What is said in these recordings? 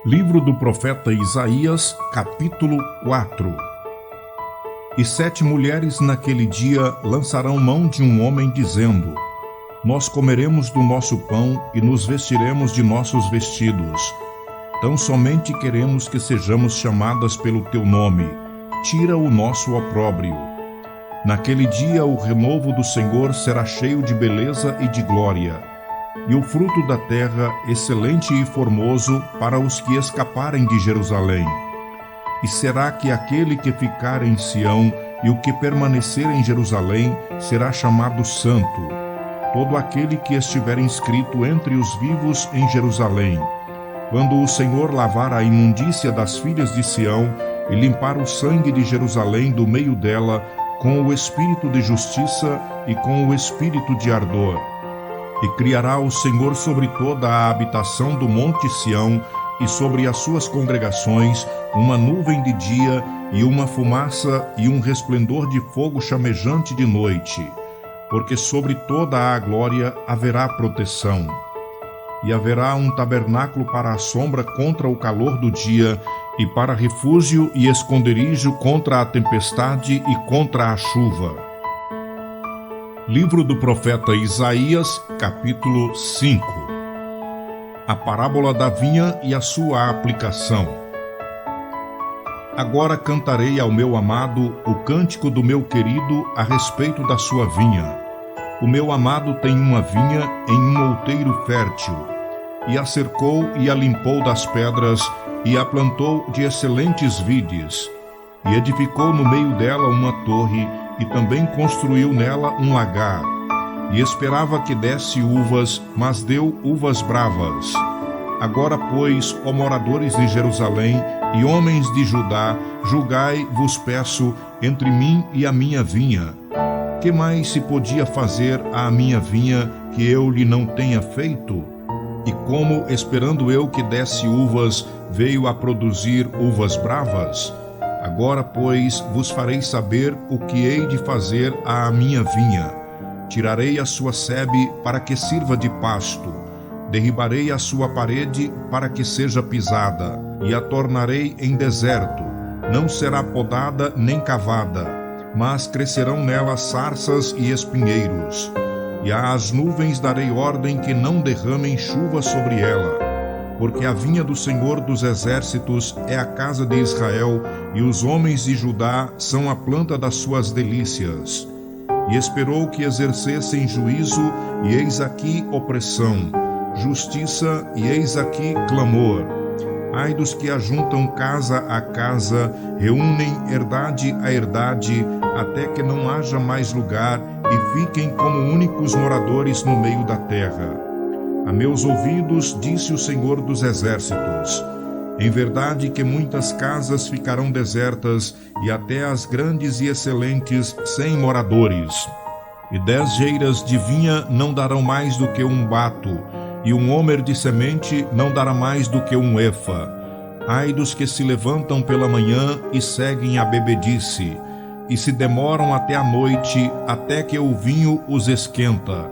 Livro do profeta Isaías, capítulo 4. E 7 mulheres naquele dia lançarão mão de um homem, dizendo: Nós comeremos do nosso pão e nos vestiremos de nossos vestidos. Tão somente queremos que sejamos chamadas pelo teu nome. Tira o nosso opróbrio. Naquele dia o renovo do Senhor será cheio de beleza e de glória, e o fruto da terra excelente e formoso para os que escaparem de Jerusalém. E será que aquele que ficar em Sião e o que permanecer em Jerusalém será chamado santo, todo aquele que estiver inscrito entre os vivos em Jerusalém. Quando o Senhor lavar a imundícia das filhas de Sião e limpar o sangue de Jerusalém do meio dela com o espírito de justiça e com o espírito de ardor. E criará o Senhor sobre toda a habitação do monte Sião e sobre as suas congregações uma nuvem de dia e uma fumaça e um resplendor de fogo chamejante de noite, porque sobre toda a glória haverá proteção. E haverá um tabernáculo para a sombra contra o calor do dia, e para refúgio e esconderijo contra a tempestade e contra a chuva. Livro do profeta Isaías, capítulo 5. A parábola da vinha e a sua aplicação. Agora cantarei ao meu amado o cântico do meu querido a respeito da sua vinha. O meu amado tem uma vinha em um outeiro fértil, e a cercou e a limpou das pedras, e a plantou de excelentes vides, e edificou no meio dela uma torre, e também construiu nela um lagar, e esperava que desse uvas, mas deu uvas bravas. Agora, pois, ó moradores de Jerusalém e homens de Judá, julgai, vos peço, entre mim e a minha vinha. Que mais se podia fazer à minha vinha que eu lhe não tenha feito? E como, esperando eu que desse uvas, veio a produzir uvas bravas? Agora, pois, vos farei saber o que hei de fazer à minha vinha. Tirarei a sua sebe para que sirva de pasto, derribarei a sua parede para que seja pisada, e a tornarei em deserto. Não será podada nem cavada, mas crescerão nela sarças e espinheiros. E às nuvens darei ordem que não derramem chuva sobre ela. Porque a vinha do Senhor dos Exércitos é a casa de Israel, e os homens de Judá são a planta das suas delícias. E esperou que exercessem juízo, e eis aqui opressão, justiça, e eis aqui clamor. Ai dos que ajuntam casa a casa, reúnem herdade a herdade, até que não haja mais lugar, e fiquem como únicos moradores no meio da terra. A meus ouvidos, disse o Senhor dos Exércitos: em verdade que muitas casas ficarão desertas, e até as grandes e excelentes sem moradores. E 10 geiras de vinha não darão mais do que um bato, e um homer de semente não dará mais do que um efa. Ai dos que se levantam pela manhã e seguem a bebedice, e se demoram até a noite, até que o vinho os esquenta.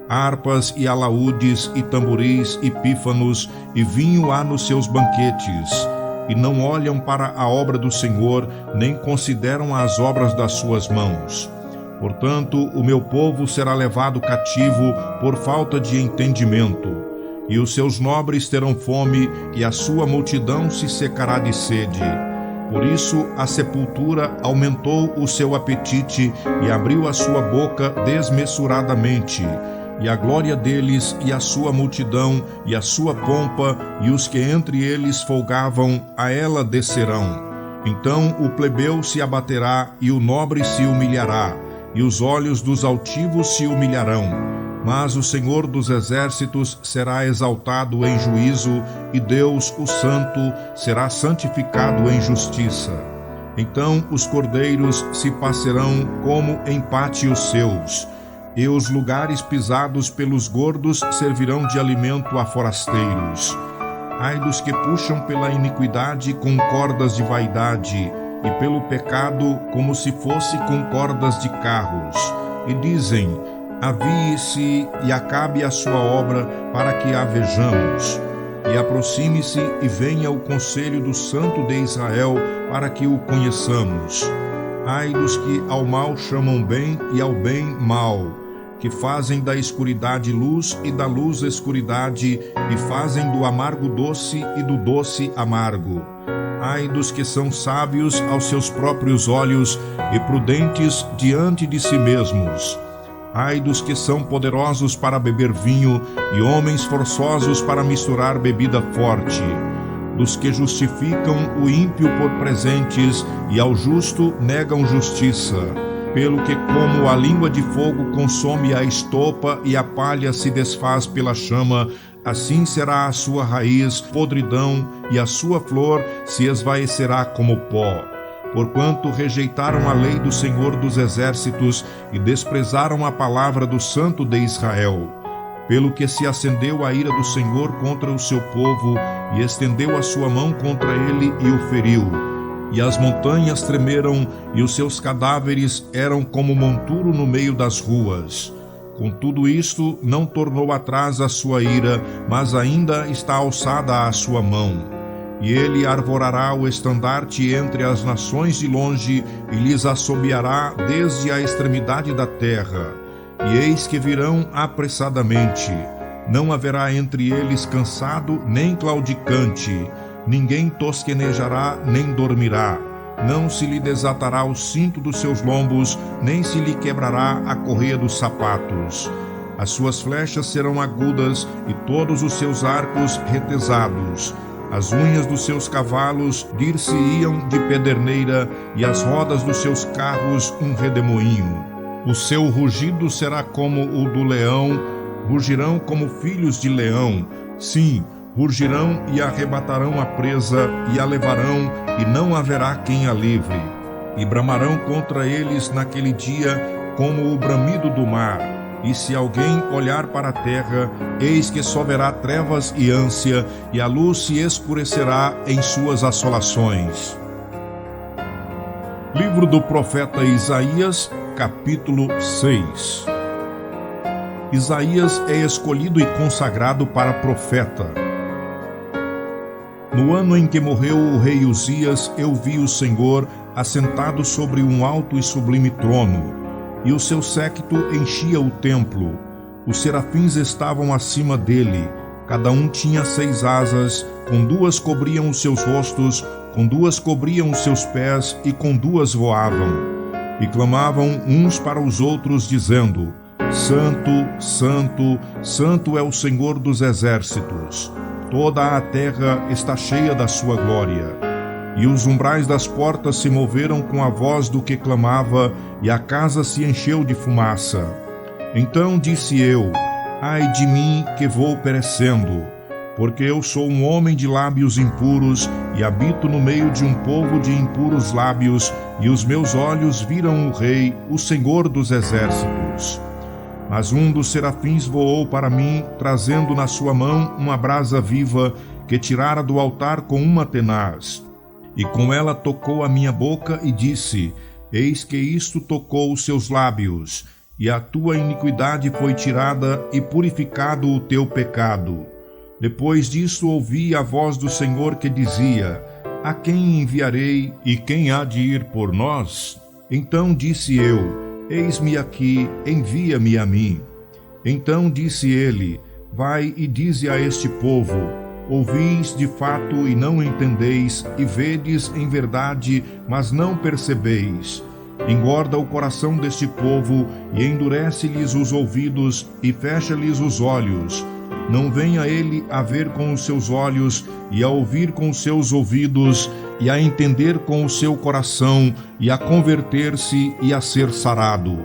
Harpas e alaúdes e tamboris e pífanos e vinho há nos seus banquetes, e não olham para a obra do Senhor, nem consideram as obras das suas mãos. Portanto, o meu povo será levado cativo por falta de entendimento, e os seus nobres terão fome, e a sua multidão se secará de sede. Por isso a sepultura aumentou o seu apetite e abriu a sua boca desmesuradamente. E a glória deles, e a sua multidão, e a sua pompa, e os que entre eles folgavam, a ela descerão. Então o plebeu se abaterá, e o nobre se humilhará, e os olhos dos altivos se humilharão. Mas o Senhor dos Exércitos será exaltado em juízo, e Deus, o Santo, será santificado em justiça. Então os cordeiros se passearão como em pátios seus, e os lugares pisados pelos gordos servirão de alimento a forasteiros. Ai dos que puxam pela iniquidade com cordas de vaidade, e pelo pecado como se fosse com cordas de carros, e dizem: avie-se e acabe a sua obra, para que a vejamos. E aproxime-se e venha o conselho do Santo de Israel, para que o conheçamos. Ai dos que ao mal chamam bem e ao bem mal, que fazem da escuridade luz e da luz escuridade, e fazem do amargo doce e do doce amargo. Ai dos que são sábios aos seus próprios olhos e prudentes diante de si mesmos. Ai dos que são poderosos para beber vinho e homens forçosos para misturar bebida forte. Dos que justificam o ímpio por presentes e ao justo negam justiça. Pelo que como a língua de fogo consome a estopa e a palha se desfaz pela chama, assim será a sua raiz podridão e a sua flor se esvaecerá como pó. Porquanto rejeitaram a lei do Senhor dos Exércitos e desprezaram a palavra do Santo de Israel. Pelo que se acendeu a ira do Senhor contra o seu povo e estendeu a sua mão contra ele e o feriu. E as montanhas tremeram e os seus cadáveres eram como monturo no meio das ruas. Com tudo isto, não tornou atrás a sua ira, mas ainda está alçada a sua mão. E ele arvorará o estandarte entre as nações de longe, e lhes assobiará desde a extremidade da terra. E eis que virão apressadamente. Não haverá entre eles cansado nem claudicante. Ninguém tosquenejará nem dormirá. Não se lhe desatará o cinto dos seus lombos, nem se lhe quebrará a correia dos sapatos. As suas flechas serão agudas e todos os seus arcos retesados. As unhas dos seus cavalos dir-se-iam de pederneira e as rodas dos seus carros um redemoinho. O seu rugido será como o do leão, rugirão como filhos de leão. Sim, rugirão e arrebatarão a presa e a levarão, e não haverá quem a livre. E bramarão contra eles naquele dia como o bramido do mar. E se alguém olhar para a terra, eis que só verá trevas e ânsia, e a luz se escurecerá em suas assolações. Livro do profeta Isaías, capítulo 6. Isaías é escolhido e consagrado para profeta. No ano em que morreu o rei Uzias, eu vi o Senhor assentado sobre um alto e sublime trono, e o seu séquito enchia o templo. Os serafins estavam acima dele, cada um tinha 6 asas, com 2 cobriam os seus rostos, com 2 cobriam os seus pés, e com 2 voavam. E clamavam uns para os outros, dizendo: Santo, Santo, Santo é o Senhor dos exércitos. Toda a terra está cheia da sua glória. E os umbrais das portas se moveram com a voz do que clamava, e a casa se encheu de fumaça. Então disse eu: ai de mim, que vou perecendo, porque eu sou um homem de lábios impuros, e habito no meio de um povo de impuros lábios, e os meus olhos viram o Rei, o Senhor dos exércitos. Mas um dos serafins voou para mim, trazendo na sua mão uma brasa viva, que tirara do altar com uma tenaz. E com ela tocou a minha boca e disse: eis que isto tocou os seus lábios, e a tua iniquidade foi tirada e purificado o teu pecado. Depois disso ouvi a voz do Senhor que dizia: a quem enviarei e quem há de ir por nós? Então disse eu: eis-me aqui, envia-me a mim. Então disse ele: vai e dize a este povo: ouvis de fato e não entendeis, e vedes em verdade, mas não percebeis. Engorda o coração deste povo, e endurece-lhes os ouvidos, e fecha-lhes os olhos. Não venha ele a ver com os seus olhos, e a ouvir com os seus ouvidos, e a entender com o seu coração, e a converter-se e a ser sarado.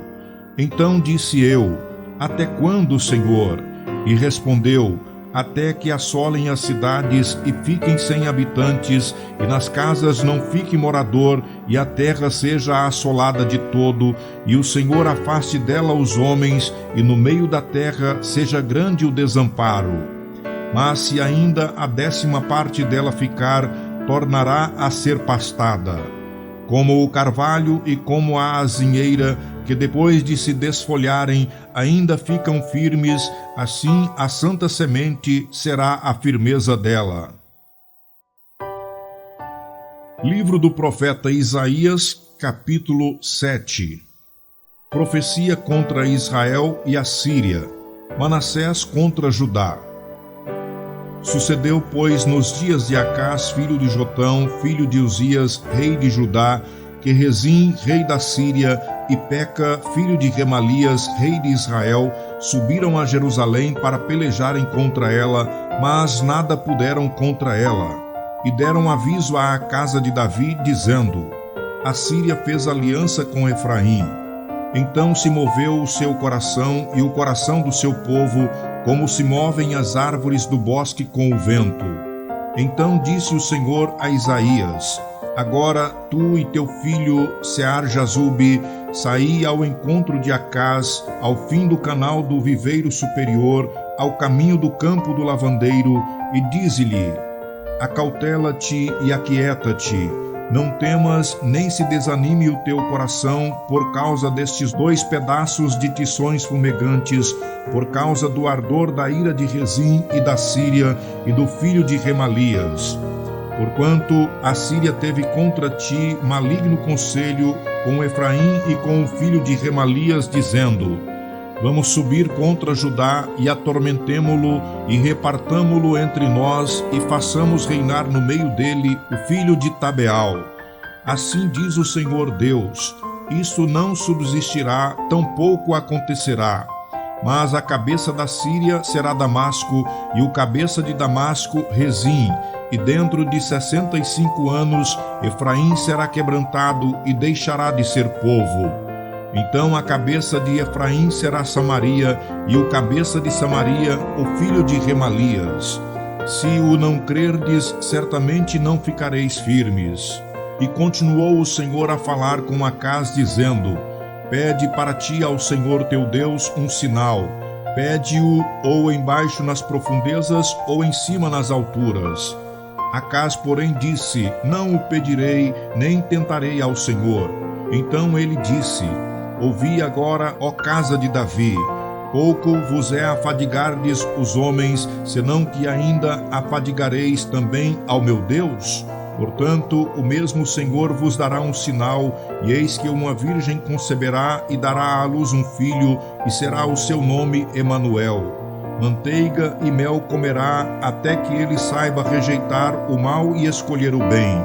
Então disse eu: até quando, Senhor? E respondeu: até que assolem as cidades e fiquem sem habitantes, e nas casas não fique morador, e a terra seja assolada de todo, e o Senhor afaste dela os homens, e no meio da terra seja grande o desamparo. Mas se ainda a 10ª parte dela ficar, tornará a ser pastada, como o carvalho e como a azinheira, que depois de se desfolharem ainda ficam firmes, assim a santa semente será a firmeza dela. Livro do profeta Isaías, capítulo 7. Profecia contra Israel e a Síria. Manassés contra Judá. Sucedeu, pois, nos dias de Acás, filho de Jotão, filho de Uzias, rei de Judá, que Rezim, rei da Síria, e Peca, filho de Remalias, rei de Israel, subiram a Jerusalém para pelejarem contra ela, mas nada puderam contra ela. E deram aviso à casa de Davi, dizendo: a Síria fez aliança com Efraim. Então se moveu o seu coração e o coração do seu povo, como se movem as árvores do bosque com o vento. Então disse o Senhor a Isaías: agora tu e teu filho Sear-Jazube saí ao encontro de Acás, ao fim do canal do viveiro superior, ao caminho do campo do lavandeiro, e dize-lhe: acautela-te e aquieta-te, não temas nem se desanime o teu coração por causa destes 2 pedaços de tições fumegantes, por causa do ardor da ira de Rezim e da Síria e do filho de Remalias. Porquanto a Síria teve contra ti maligno conselho com Efraim e com o filho de Remalias, dizendo: vamos subir contra Judá e atormentemo-lo e repartamo-lo entre nós e façamos reinar no meio dele o filho de Tabeal. Assim diz o Senhor Deus: isso não subsistirá, tampouco acontecerá. Mas a cabeça da Síria será Damasco, e o cabeça de Damasco Rezim, e dentro de 65 anos Efraim será quebrantado e deixará de ser povo. Então a cabeça de Efraim será Samaria, e o cabeça de Samaria o filho de Remalias. Se o não crerdes, certamente não ficareis firmes. E continuou o Senhor a falar com Acás, dizendo: pede para ti ao Senhor teu Deus um sinal. Pede-o ou embaixo nas profundezas, ou em cima nas alturas. Acás, porém, disse: não o pedirei, nem tentarei ao Senhor. Então ele disse: ouvi agora, ó casa de Davi, pouco vos é afadigardes os homens, senão que ainda afadigareis também ao meu Deus? Portanto, o mesmo Senhor vos dará um sinal, e eis que uma virgem conceberá e dará à luz um filho, e será o seu nome Emanuel. Manteiga e mel comerá, até que ele saiba rejeitar o mal e escolher o bem.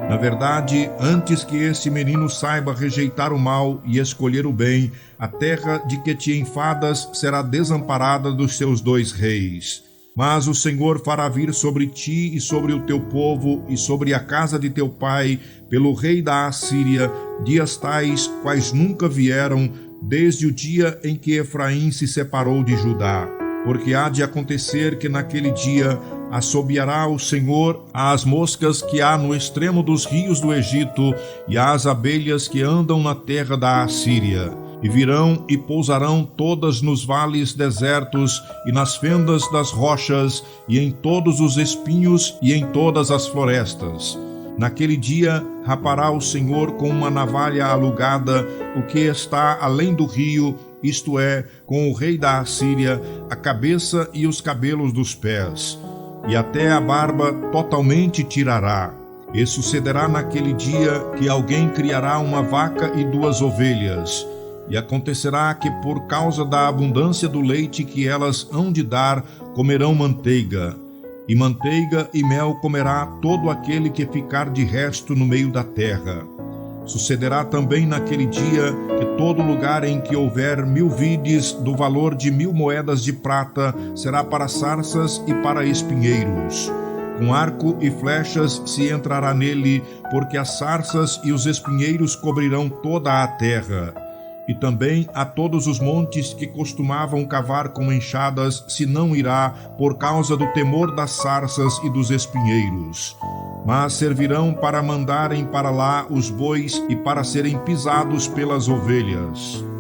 Na verdade, antes que esse menino saiba rejeitar o mal e escolher o bem, a terra de que te enfadas será desamparada dos seus 2 reis. Mas o Senhor fará vir sobre ti e sobre o teu povo e sobre a casa de teu pai, pelo rei da Assíria, dias tais quais nunca vieram, desde o dia em que Efraim se separou de Judá. Porque há de acontecer que naquele dia assobiará o Senhor às moscas que há no extremo dos rios do Egito e às abelhas que andam na terra da Assíria. E virão e pousarão todas nos vales desertos e nas fendas das rochas e em todos os espinhos e em todas as florestas. Naquele dia rapará o Senhor com uma navalha alugada o que está além do rio, isto é, com o rei da Assíria, a cabeça e os cabelos dos pés, e até a barba totalmente tirará. E sucederá naquele dia que alguém criará uma vaca e 2 ovelhas. E acontecerá que por causa da abundância do leite que elas hão de dar, comerão manteiga. E manteiga e mel comerá todo aquele que ficar de resto no meio da terra. Sucederá também naquele dia que todo lugar em que houver 1000 vides do valor de 1000 moedas de prata será para sarças e para espinheiros. Com arco e flechas se entrará nele, porque as sarças e os espinheiros cobrirão toda a terra. E também a todos os montes que costumavam cavar com enxadas, se não irá, por causa do temor das sarças e dos espinheiros. Mas servirão para mandarem para lá os bois e para serem pisados pelas ovelhas.